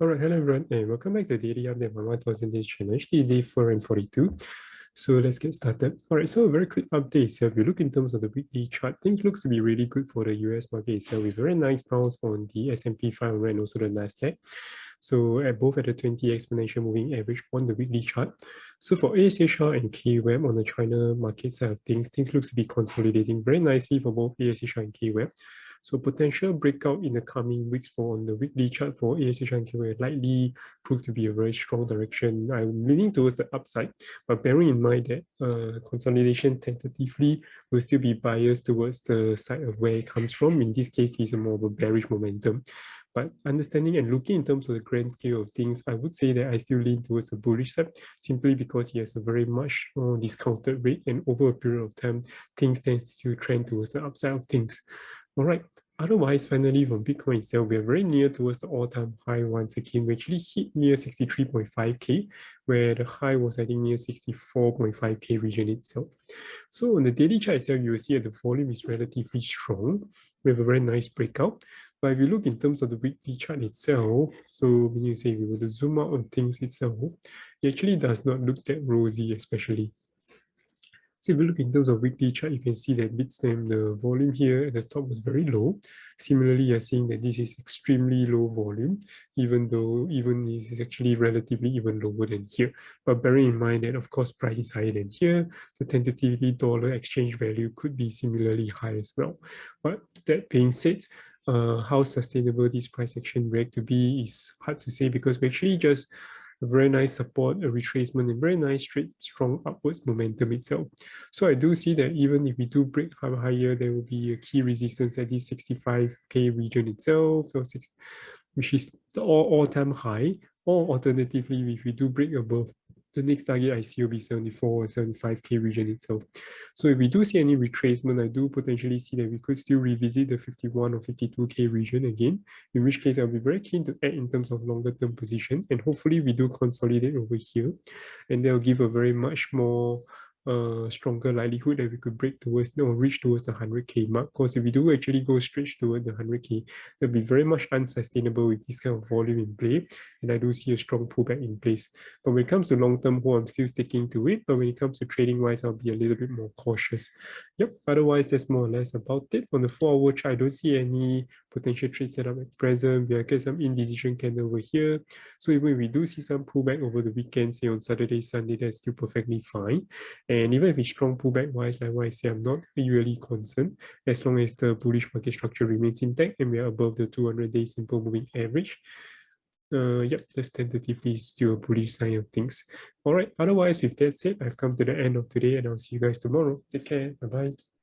All right, hello everyone, and welcome back to the daily update on 1000 days challenge. This is day 442. So let's get started. All right, so a very quick update. So if you look in terms of the weekly chart, things looks to be really good for the US market itself with very nice bounce on the S&P 500 and also the Nasdaq. So at both at the 20 exponential moving average on the weekly chart. So for ASHR and KWEB on the China market side of things looks to be consolidating very nicely for both ASHR and KWEB. So potential breakout in the coming weeks for on the weekly chart for ASH and KWEB likely prove to be a very strong direction. I'm leaning towards the upside, but bearing in mind that consolidation tentatively will still be biased towards the side of where it comes from. In this case, it's a more of a bearish momentum. But understanding and looking in terms of the grand scale of things, I would say that I still lean towards the bullish side simply because he has a very much more discounted rate, and over a period of time, things tend to trend towards the upside of things. All right. Otherwise, finally, from Bitcoin itself, we are very near towards the all-time high once again. We actually hit near 63.5K, where the high was, I think, near 64.5K region itself. So on the daily chart itself, you will see that the volume is relatively strong. We have a very nice breakout. But if you look in terms of the weekly chart itself, so when you say we were to zoom out on things itself, it actually does not look that rosy, especially. So if you look in terms of weekly chart, you can see that Bitstamp, the volume here at the top was very low. Similarly, you're seeing that this is extremely low volume, even though this is actually relatively even lower than here. But bearing in mind that, of course, price is higher than here, the tentatively dollar exchange value could be similarly high as well. But that being said, how sustainable this price action react to be is hard to say, because we actually just a very nice support, a retracement, and very nice straight, strong upwards momentum itself. So I do see that even if we do break higher, there will be a key resistance at this 65K region itself, so which is the all-time high, or alternatively, if we do break above, the next target I see will be 74 or 75K region itself. So if we do see any retracement, I do potentially see that we could still revisit the 51 or 52K region again, in which case I'll be very keen to add in terms of longer term position, and hopefully we do consolidate over here, and they'll give a very much more stronger likelihood that we could break towards or reach towards the 100K mark. Because if we do actually go stretch toward the 100K, that'll be very much unsustainable with this kind of volume in play, and I do see a strong pullback in place. But when it comes to long-term hold, I'm still sticking to it, but when it comes to trading wise, I'll be a little bit more cautious. Yep, otherwise that's more or less about it. On the 4-hour chart, I don't see any potential trade setup at present. We get some indecision candle over here, so even if we do see some pullback over the weekend, say on Saturday, Sunday, that's still perfectly fine. And even if it's strong pullback wise, like what I say, I'm not really concerned as long as the bullish market structure remains intact and we are above the 200-day simple moving average. Yep, that's tentatively still a bullish sign of things. All right, otherwise, with that said, I've come to the end of today, and I'll see you guys tomorrow. Take care. Bye-bye.